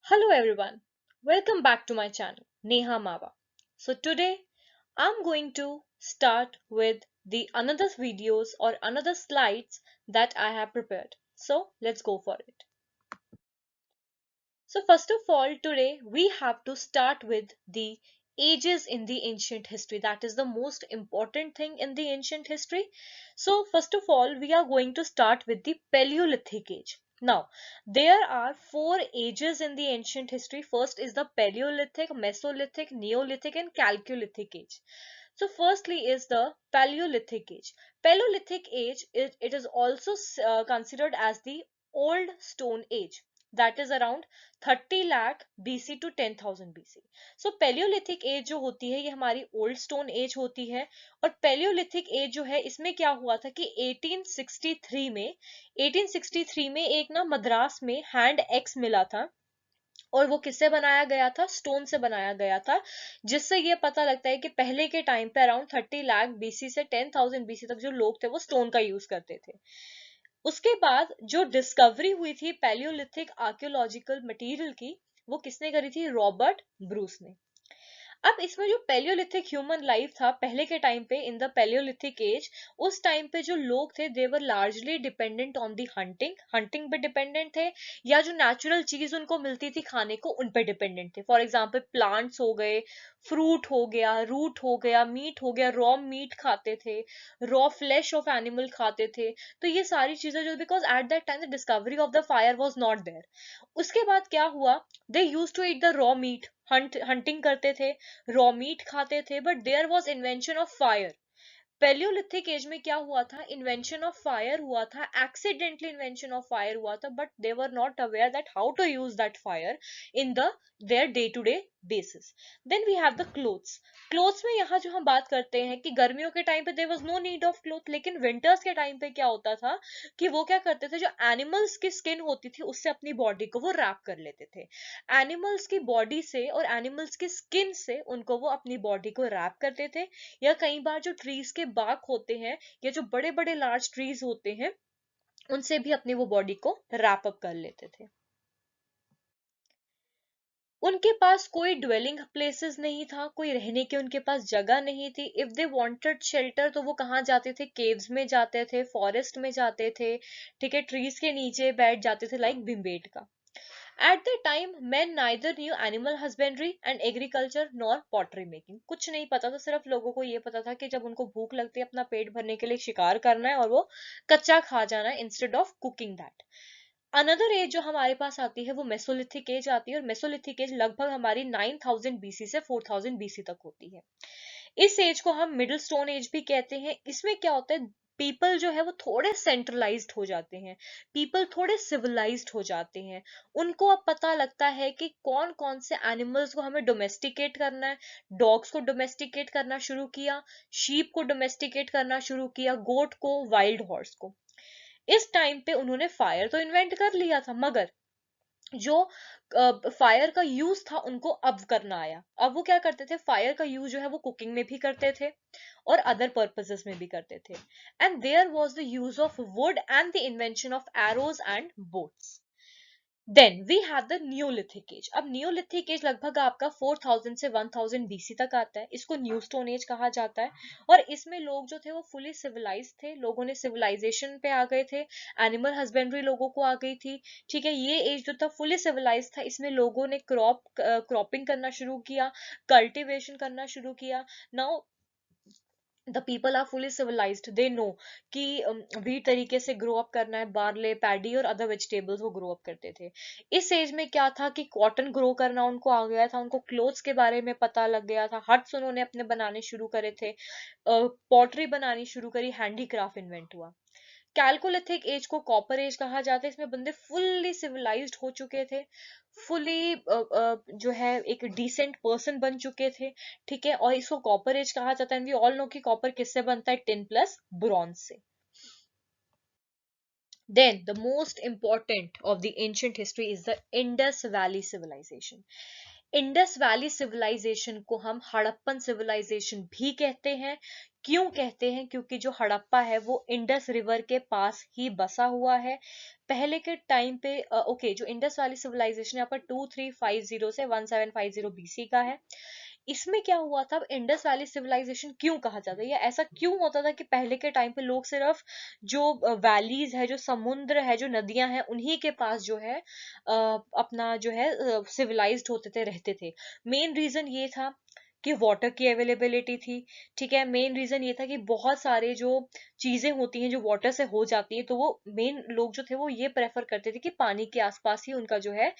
Hello everyone, welcome back to my channel Neha Mawa. So today I'm going to start with the another videos or another slides that I have prepared. So let's go for it. So first of all, today we have to start with the ages in the ancient history. That is the most important thing in the ancient history. So first of all, we are going to start with the Paleolithic age. Now, there are four ages in the ancient history. First is the Paleolithic, Mesolithic, Neolithic, and Chalcolithic age. So, firstly, is the Paleolithic age. Paleolithic age, it is also considered as the Old Stone Age, that is around 30 lakh BC to 10,000 BC. So palaeolithic age जो होती है ये हमारी old stone age होती है और palaeolithic age जो है इसमें क्या हुआ था कि 1863 में एक ना मद्रास में हैंड एक्स मिला था और वो किससे बनाया गया था, स्टोन से बनाया गया था, जिससे ये पता लगता है कि पहले के टाइम पे अराउंड 30 लाख बीसी से 10,000 बीसी तक जो लोग थे वो स्टोन का यूज करते थे। उसके बाद जो डिस्कवरी हुई थी पैलियोलिथिक आर्कियोलॉजिकल मटेरियल की, वो किसने करी थी, रॉबर्ट ब्रूस ने। अब इसमें जो पेलियोलिथिक ह्यूमन लाइफ था पहले के टाइम पे इन द पेलियोलिथिक एज, उस टाइम पे जो लोग थे they were largely dependent on the hunting, hunting पे डिपेंडेंट थे, या जो नेचुरल चीज उनको मिलती थी खाने को उन पे डिपेंडेंट थे। फॉर एग्जांपल प्लांट्स हो गए, फ्रूट हो गया, रूट हो गया, मीट हो गया, रॉ मीट खाते थे, रॉ फ्लैश ऑफ एनिमल खाते थे। तो ये सारी चीजें जो, because at that time the discovery of the fire was not there. उसके बाद क्या हुआ, they use to eat the raw meat, hunting करते थे, रॉ मीट खाते थे, but there was invention of fire. Paleolithic age में क्या हुआ था, इन्वेंशन ऑफ फायर हुआ था, एक्सीडेंटली इन्वेंशन ऑफ फायर हुआ था, but they were not aware that how to use that fire in the their day to day basis. Then we have the clothes. Clothes में यहाँ जो हम बात करते हैं कि गर्मियों के टाइम पे there was no need of cloth, लेकिन विंटर्स के टाइम पे क्या होता था कि वो क्या करते थे, जो एनिमल्स की स्किन होती थी उससे अपनी बॉडी को वो रैप कर लेते थे। एनिमल्स की बॉडी से और एनिमल्स की स्किन से उनको वो अपनी बॉडी को रैप करते थे, या कई बार जो ट्रीज के बाग होते हैं या जो बड़े बड़े लार्ज ट्रीज होते हैं उनसे भी अपनी वो बॉडी को रैप अप कर लेते थे। उनके पास कोई ड्वेलिंग प्लेसेस नहीं था, कोई रहने की उनके पास जगह नहीं थी। इफ दे वांटेड शेल्टर तो वो कहाँ जाते थे, केव्स में जाते थे, फॉरेस्ट में जाते थे, ठीक है, ट्रीज के नीचे बैठ जाते थे, like Bhimbetka. At the time, men neither knew animal husbandry and agriculture nor pottery making. कुछ नहीं पता था, सिर्फ लोगों को ये पता था कि जब उनको भूख लगती है अपना पेट भरने के लिए शिकार करना है और वो कच्चा खा जाना है instead of cooking that. Another age जो हमारे पास आती है वो मेसोलिथिक एज आती है, और मेसोलिथिक एज लगभग हमारी 9000 बीसी से 4000 बीसी तक होती है। इस एज को हम मिडिल स्टोन एज भी कहते हैं। इसमें क्या होता है, पीपल जो है वो थोड़े सेंट्रलाइज्ड हो जाते हैं, पीपल थोड़े सिविलाइज्ड हो जाते हैं। उनको अब पता लगता है कि कौन कौन से एनिमल्स को हमें डोमेस्टिकेट करना है। डॉग्स को डोमेस्टिकेट करना शुरू किया, शीप को डोमेस्टिकेट करना शुरू किया, गोट को, वाइल्ड हॉर्स को। इस टाइम पे उन्होंने फायर तो इन्वेंट कर लिया था, मगर जो फायर का यूज था उनको अब करना आया। अब वो क्या करते थे, फायर का यूज जो है वो कुकिंग में भी करते थे और अदर पर्पसेस में भी करते थे। And there was the use of wood and the invention of arrows and boats. Then we have the neolithic age. अब न्यूलिथिक एज लगभग आपका 4000 से 1000 बीसी तक आता है। इसको न्यू स्टोन एज कहा जाता है, और इसमें लोग जो थे वो फुली सिविलाइज थे, लोगों ने सिविलाइजेशन पे आ गए थे, एनिमल हस्बेंड्री लोगों को आ गई थी, ठीक है। ये एज जो था फुली सिविलाइज था, इसमें लोगों ने क्रॉपिंग करना शुरू किया, कल्टिवेशन करना शुरू किया। Now the people are fully civilised, they know कि वीट तरीके से ग्रो अप करना है, बार्ले, पैडी और अदर वेजिटेबल्स वो ग्रो अप करते थे। इस एज में क्या था कि कॉटन ग्रो करना उनको आ गया था, उनको क्लोथ्स के बारे में पता लग गया था, हट्स उन्होंने अपने बनाने शुरू करे थे, पॉटरी बनानी शुरू करी, हैंडीक्राफ्ट इन्वेंट हुआ। कैलकोलिथिक एज को कॉपर एज कहा जाता है। इसमें बंदे फुल्ली सिविलाइज्ड हो चुके थे, फुली जो है एक डिसेंट पर्सन बन चुके थे, ठीक है। और इसको कॉपर एज कहा जाता है। वी ऑल नो कि कॉपर किससे बनता है, टिन प्लस ब्रॉन्ज से। Then the most important of the ancient history is the Indus Valley civilization. Indus valley civilisation को हम हड़प्पन सिविलाइजेशन भी कहते हैं। क्यों कहते हैं? क्योंकि जो हड़प्पा है वो इंडस रिवर के पास ही बसा हुआ है। पहले के टाइम पे ओके, जो इंडस वैली सिविलाइजेशन यहाँ पर 2350 से 1750 बीसी का है। इसमें क्या हुआ था? इंडस वैली सिविलाइजेशन क्यों कहा जाता है, या ऐसा क्यों होता था कि पहले के टाइम पे लोग सिर्फ जो वैलीज है, जो समुद्र है, जो नदियां हैं, उन्हीं के पास जो है अपना जो है सिविलाइज्ड होते थे, रहते थे। मेन रीजन ये था कि वाटर की अवेलेबिलिटी थी। ठीक है, मेन रीजन ये था कि बहुत सारे जो चीजें होती हैं जो वाटर से हो जाती है, तो वो मेन लोग जो थे वो ये प्रेफर करते थे कि पानी के आसपास ही उनका जो है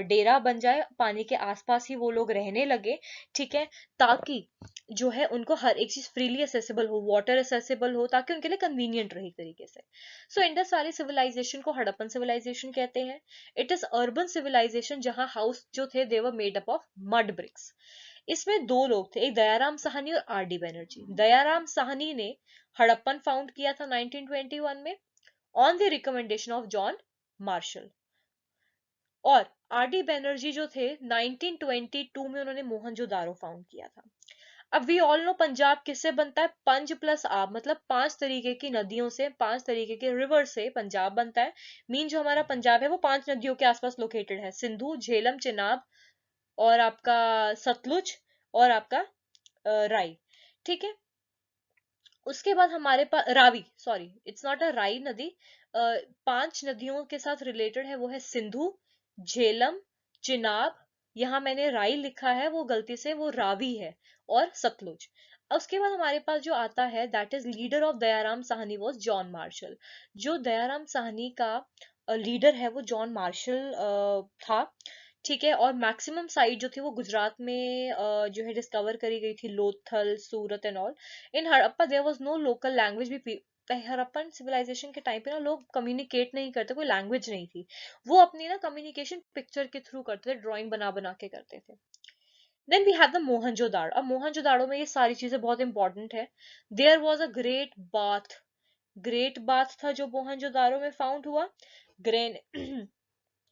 डेरा बन जाए, पानी के आसपास ही वो लोग रहने लगे। ठीक है, ताकि जो है उनको हर एक चीज फ्रीली असेसिबल हो, वाटर असेसिबल हो, ताकि उनके लिए कन्वीनियंट रहे एक तरीके से। सो इंडस वैली सिविलाइजेशन को हड़प्पन सिविलाइजेशन कहते हैं। इट इज अर्बन सिविलाइजेशन जहां हाउस जो थे they were made up of mud bricks. इसमें दो लोग थे, एक दयाराम साहनी और आर डी बैनर्जी। दयाराम साहनी ने हड़प्पन फाउंड किया था 1921 में on the recommendation of John Marshall. और आर डी बैनर्जी जो थे 1922 में उन्होंने मोहनजोदारो फाउंड किया था। अब वी ऑल नो पंजाब किससे बनता है? पंज प्लस आब, मतलब 5 तरीके की नदियों से, 5 तरीके के रिवर से पंजाब बनता है। मीन जो हमारा पंजाब है वो 5 नदियों के आसपास लोकेटेड है, सिंधु, झेलम, चिनाब और आपका सतलुज और आपका राई। ठीक है, उसके बाद हमारे पास Ravi, sorry it's not a राई नदी। 5 नदियों के साथ रिलेटेड है, वो है सिंधु, झेलम, चिनाब, यहाँ मैंने राई लिखा है वो गलती से, वो रावी है, और सतलुज। उसके बाद हमारे पास जो आता है that is leader of Dayaram Sahni was John Marshall. जो दयाराम साहनी का लीडर है वो जॉन मार्शल था। ठीक है, और मैक्सिमम साइट जो थी वो गुजरात में जो है डिस्कवर करी गई थी, Lothal, Surat and all. In Harappa there was no local language भी। हड़प्पन सिविलाइजेशन के टाइम पे ना लोग कम्युनिकेट नहीं करते, कोई लैंग्वेज नहीं थी। वो अपनी ना कम्युनिकेशन पिक्चर के थ्रू करते थे, ड्राइंग बना बना के करते थे। Then we have the Mohenjodaro. अब मोहनजोदाड़ो में ये सारी चीजें बहुत इंपॉर्टेंट है। There was a great bath था जो मोहनजोदाड़ो में फाउंड हुआ। ग्रेन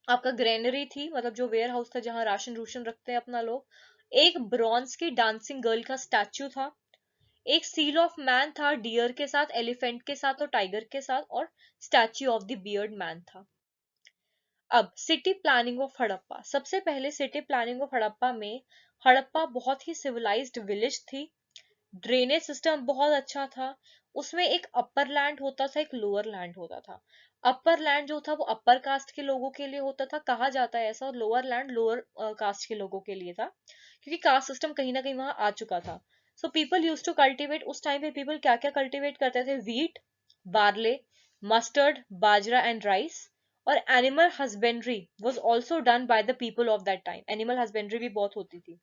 आपका ग्रेनरी थी, मतलब जो वेयर हाउस था जहां राशन रूशन रखते हैं अपना लोग। एक ब्रॉन्ज की डांसिंग गर्ल का स्टैचू था। एक सील ऑफ मैन था, डियर के साथ, एलिफेंट के साथ और टाइगर के साथ, और statue of the beard man था। अब सिटी प्लानिंग ऑफ हड़प्पा। सबसे पहले सिटी प्लानिंग ऑफ हड़प्पा में, हड़प्पा बहुत ही सिविलाइज्ड विलेज थी। ड्रेनेज सिस्टम बहुत अच्छा था। उसमें एक अपर लैंड होता था, एक लोअर लैंड होता था। अपर लैंड जो था वो अपर कास्ट के लोगों के लिए होता था, कहा जाता है ऐसा, और लोअर लैंड लोअर कास्ट के लोगों के लिए था, क्योंकि कास्ट सिस्टम कहीं ना कहीं वहां आ चुका था। So people use to cultivate, उस टाइम पे पीपल क्या क्या कल्टिवेट करते थे? Wheat, barley, mustard, bajra and rice. और animal husbandry was also done by the people of that time. Animal husbandry भी बहुत होती थी।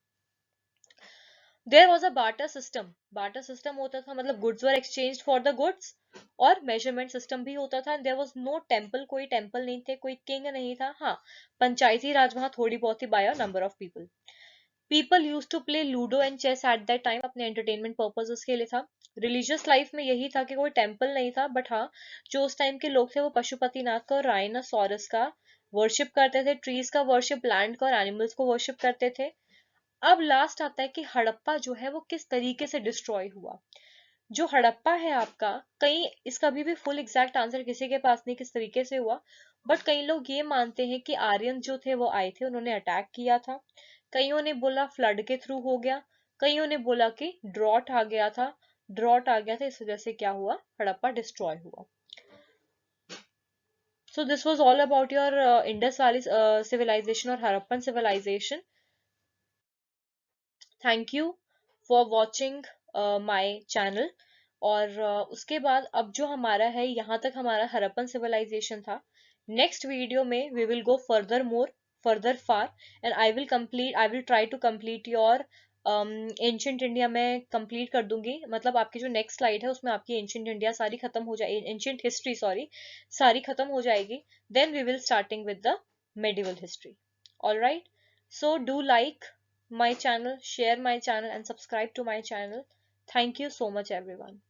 There was a barter system. Barter system होता था, मतलब goods were exchange for the goods. और measurement system भी होता था। देयर वॉज नो टेम्पल, कोई टेम्पल नहीं थे, कोई किंग नहीं था। हाँ, पंचायती राज वहां थोड़ी बहुत ही by a number of people. People use to play ludo and chess at that time, अपने एंटरटेनमेंट पर्पजेस के लिए था। रिलीजियस लाइफ में यही था कि कोई टेम्पल नहीं था, बट हाँ, जो उस टाइम के लोग थे वो पशुपतिनाथ का और राइनासोरस का वर्शिप करते थे, ट्रीज का वर्शिप, लैंड का और एनिमल्स को वर्शिप करते थे। अब लास्ट आता है कि हड़प्पा जो है वो किस तरीके से डिस्ट्रॉय हुआ। जो हड़प्पा है आपका, कहीं इसका भी फुल एग्जैक्ट आंसर किसी के पास नहीं किस तरीके से हुआ, बट कई लोग ये मानते हैं कि आर्यन जो थे वो आए थे, उन्होंने अटैक किया था। कईयों ने बोला फ्लड के थ्रू हो गया, कईयों ने बोला कि ड्रॉट आ गया था। ड्रॉट आ गया था, इस वजह से क्या हुआ, हड़प्पा डिस्ट्रॉय हुआ। So this was all about your Indus valley civilization और Harappan civilization. Thank you for watching my channel. और उसके बाद अब जो हमारा है, यहाँ तक हमारा हड़प्पन सिविलाइजेशन था। नेक्स्ट वीडियो में we will go further more, further far, and I will try to complete your ancient India में कंप्लीट कर दूंगी। मतलब आपकी जो नेक्स्ट स्लाइड है उसमें आपकी एंशियंट इंडिया सारी खत्म हो जाएगी, एंशियंट हिस्ट्री सॉरी, सारी खत्म हो जाएगी। Then we will starting with the medieval history. All right, so do like my channel, share my channel and subscribe to my channel. Thank you so much everyone.